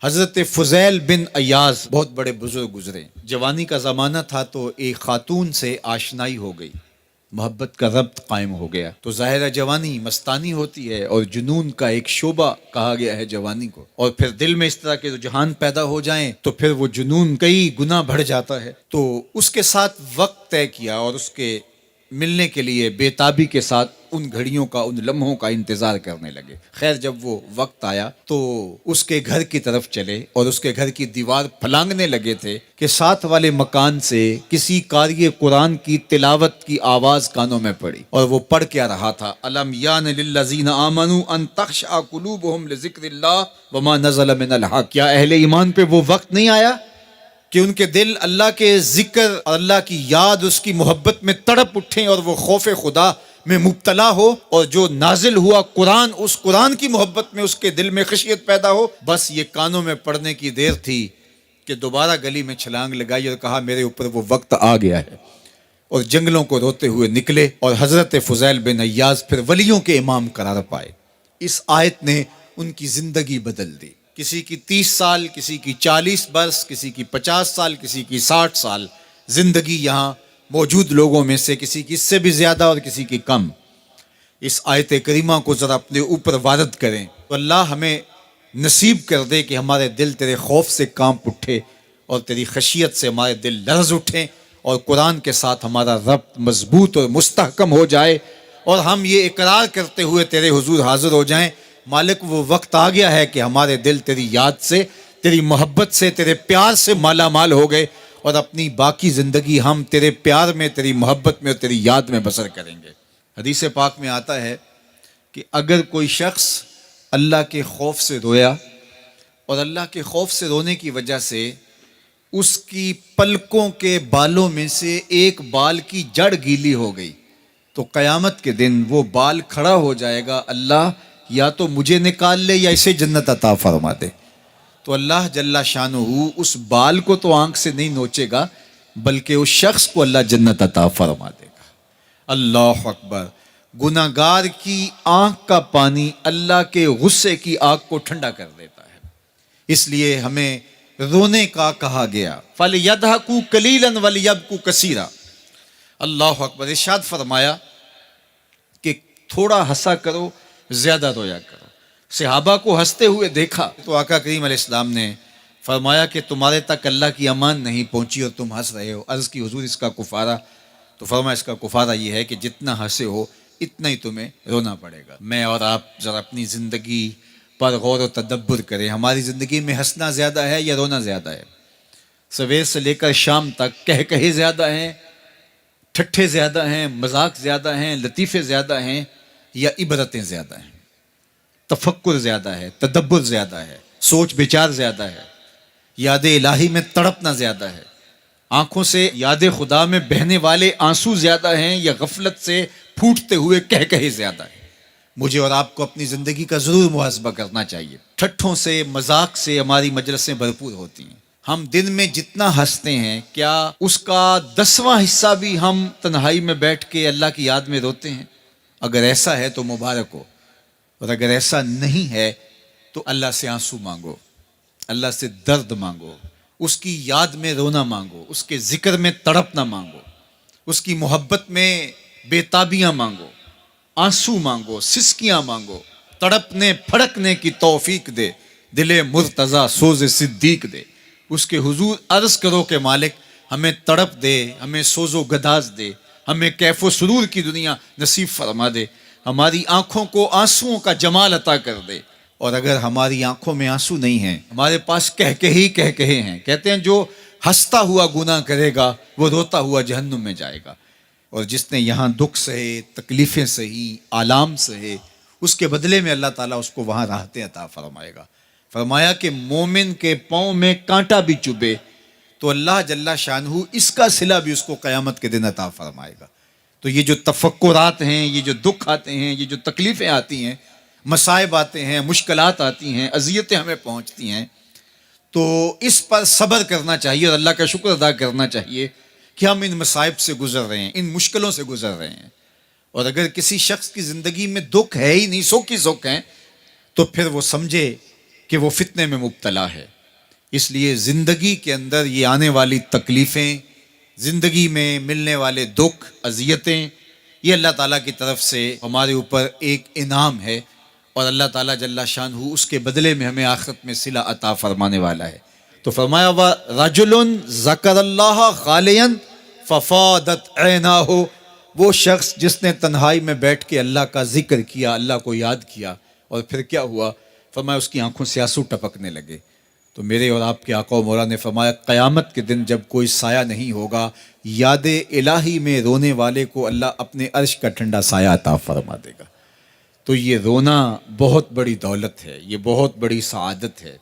حضرت فضیل بن ایاز بہت بڑے بزرگ گزرے. جوانی کا زمانہ تھا تو ایک خاتون سے آشنائی ہو گئی، محبت کا ربط قائم ہو گیا. تو ظاہر جوانی مستانی ہوتی ہے اور جنون کا ایک شعبہ کہا گیا ہے جوانی کو، اور پھر دل میں اس طرح کے رجحان پیدا ہو جائیں تو پھر وہ جنون کئی گنا بڑھ جاتا ہے. تو اس کے ساتھ وقت طے کیا اور اس کے ملنے کے لیے بے تابی کے ساتھ ان گھڑیوں کا، ان لمحوں کا انتظار کرنے لگے. خیر جب وہ وقت آیا تو اس کے گھر کی طرف چلے اور اس کے گھر کی دیوار پھلانگنے لگے تھے کہ ساتھ والے مکان سے کسی قاری قرآن کی تلاوت کی آواز کانوں میں پڑی. اور وہ پڑھ کیا رہا تھا، الم یان للذین آمنوا ان تخشع قلوبهم لذکر اللہ وما نزل من الحق. کیا اہل ایمان پہ وہ وقت نہیں آیا کہ ان کے دل اللہ کے ذکر اور اللہ کی یاد، اس کی محبت میں تڑپ اٹھیں اور وہ خوف خدا میں مبتلا ہو، اور جو نازل ہوا قرآن، اس قرآن کی محبت میں اس کے دل میں خشیت پیدا ہو. بس یہ کانوں میں پڑنے کی دیر تھی کہ دوبارہ گلی میں چھلانگ لگائی اور کہا میرے اوپر وہ وقت آ گیا ہے، اور جنگلوں کو روتے ہوئے نکلے. اور حضرت فضیل بن ایاز پھر ولیوں کے امام قرار پائے. اس آیت نے ان کی زندگی بدل دی. کسی کی 30 سال، کسی کی 40 برس، کسی کی 50 سال، کسی کی 60 سال زندگی یہاں موجود لوگوں میں سے کسی کی اس سے بھی زیادہ اور کسی کی کم. اس آیت کریمہ کو ذرا اپنے اوپر وارد کریں تو اللہ ہمیں نصیب کر دے کہ ہمارے دل تیرے خوف سے کانپ اٹھے اور تیری خشیت سے ہمارے دل لرز اٹھیں، اور قرآن کے ساتھ ہمارا ربط مضبوط اور مستحکم ہو جائے، اور ہم یہ اقرار کرتے ہوئے تیرے حضور حاضر ہو جائیں، مالک وہ وقت آ گیا ہے کہ ہمارے دل تیری یاد سے، تیری محبت سے، تیرے پیار سے مالا مال ہو گئے، اور اپنی باقی زندگی ہم تیرے پیار میں، تیری محبت میں اور تیری یاد میں بسر کریں گے. حدیث پاک میں آتا ہے کہ اگر کوئی شخص اللہ کے خوف سے رویا اور اللہ کے خوف سے رونے کی وجہ سے اس کی پلکوں کے بالوں میں سے ایک بال کی جڑ گیلی ہو گئی تو قیامت کے دن وہ بال کھڑا ہو جائے گا، اللہ یا تو مجھے نکال لے یا اسے جنت عطا فرما دے. تو اللہ جل شانہ اس بال کو تو آنکھ سے نہیں نوچے گا، بلکہ اس شخص کو اللہ جنت عطا فرما دے گا. اللہ اکبر. گناہگار کی آنکھ کا پانی اللہ کے غصے کی آگ کو ٹھنڈا کر دیتا ہے. اس لیے ہمیں رونے کا کہا گیا، فَلْيَضْحَكُوا قَلِيلًا وَلْيَبْكُوا كَثِيرًا. اللہ اکبر. ارشاد فرمایا کہ تھوڑا ہنسا کرو، زیادہ رویا کرو. صحابہ کو ہنستے ہوئے دیکھا تو آقا کریم علیہ السلام نے فرمایا کہ تمہارے تک اللہ کی امان نہیں پہنچی اور تم ہنس رہے ہو. عرض کی حضور اس کا کفارہ؟ تو فرمایا اس کا کفارہ یہ ہے کہ جتنا ہنسے ہو اتنا ہی تمہیں رونا پڑے گا. میں اور آپ ذرا اپنی زندگی پر غور و تدبر کریں. ہماری زندگی میں ہنسنا زیادہ ہے یا رونا زیادہ ہے؟ سویر سے لے کر شام تک کہے زیادہ ہیں، ٹھٹھے زیادہ ہیں، مذاق زیادہ ہیں، لطیفے زیادہ ہیں، یا عبرتیں زیادہ ہیں؟ تفکر زیادہ ہے، تدبر زیادہ ہے، سوچ بچار زیادہ ہے، یاد الہی میں تڑپنا زیادہ ہے، آنکھوں سے یاد خدا میں بہنے والے آنسو زیادہ ہیں، یا غفلت سے پھوٹتے ہوئے کہے زیادہ ہے؟ مجھے اور آپ کو اپنی زندگی کا ضرور محاسبہ کرنا چاہیے. ٹھٹھوں سے، مذاق سے ہماری مجلسیں بھرپور ہوتی ہیں. ہم دن میں جتنا ہنستے ہیں کیا اس کا 10واں حصہ بھی ہم تنہائی میں بیٹھ کے اللہ کی یاد میں روتے ہیں؟ اگر ایسا ہے تو مبارک ہو، اور اگر ایسا نہیں ہے تو اللہ سے آنسو مانگو، اللہ سے درد مانگو، اس کی یاد میں رونا مانگو، اس کے ذکر میں تڑپنا مانگو، اس کی محبت میں بے تابیاں مانگو، آنسو مانگو، سسکیاں مانگو. تڑپنے پھڑکنے کی توفیق دے، دل مرتضیٰ سوز صدیق دے. اس کے حضور عرض کرو کہ مالک ہمیں تڑپ دے، ہمیں سوز و گداز دے، ہمیں کیف و سرور کی دنیا نصیب فرما دے، ہماری آنکھوں کو آنسوؤں کا جمال عطا کر دے. اور اگر ہماری آنکھوں میں آنسو نہیں ہیں، ہمارے پاس کہے ہیں، کہتے ہیں جو ہنستا ہوا گناہ کرے گا وہ روتا ہوا جہنم میں جائے گا، اور جس نے یہاں دکھ سہے، تکلیفیں سہی، آلام سہے، اس کے بدلے میں اللہ تعالیٰ اس کو وہاں راحتیں عطا فرمائے گا. فرمایا کہ مومن کے پاؤں میں کانٹا بھی چبھے تو اللہ جل شانہ اس کا صلہ بھی اس کو قیامت کے دن عطا فرمائے گا. تو یہ جو تفکرات ہیں، یہ جو دکھ آتے ہیں، یہ جو تکلیفیں آتی ہیں، مصائب آتے ہیں، مشکلات آتی ہیں، اذیتیں ہمیں پہنچتی ہیں، تو اس پر صبر کرنا چاہیے اور اللہ کا شکر ادا کرنا چاہیے کہ ہم ان مصائب سے گزر رہے ہیں، ان مشکلوں سے گزر رہے ہیں. اور اگر کسی شخص کی زندگی میں دکھ ہے ہی نہیں، سکھ ہی سکھ ہیں، تو پھر وہ سمجھے کہ وہ فتنے میں مبتلا ہے. اس لیے زندگی کے اندر یہ آنے والی تکلیفیں، زندگی میں ملنے والے دکھ، اذیتیں، یہ اللہ تعالیٰ کی طرف سے ہمارے اوپر ایک انعام ہے، اور اللہ تعالیٰ جل شانہ اس کے بدلے میں ہمیں آخرت میں صلہ عطا فرمانے والا ہے. تو فرمایا رجل ذکر اللہ خالیا ففاضت عیناہ، وہ شخص جس نے تنہائی میں بیٹھ کے اللہ کا ذکر کیا، اللہ کو یاد کیا، اور پھر کیا ہوا؟ فرمایا اس کی آنکھوں سے آنسو ٹپکنے لگے. تو میرے اور آپ کے آقا و مولا نے فرمایا قیامت کے دن جب کوئی سایہ نہیں ہوگا، یاد الہی میں رونے والے کو اللہ اپنے عرش کا ٹھنڈا سایہ عطا فرما دے گا. تو یہ رونا بہت بڑی دولت ہے، یہ بہت بڑی سعادت ہے.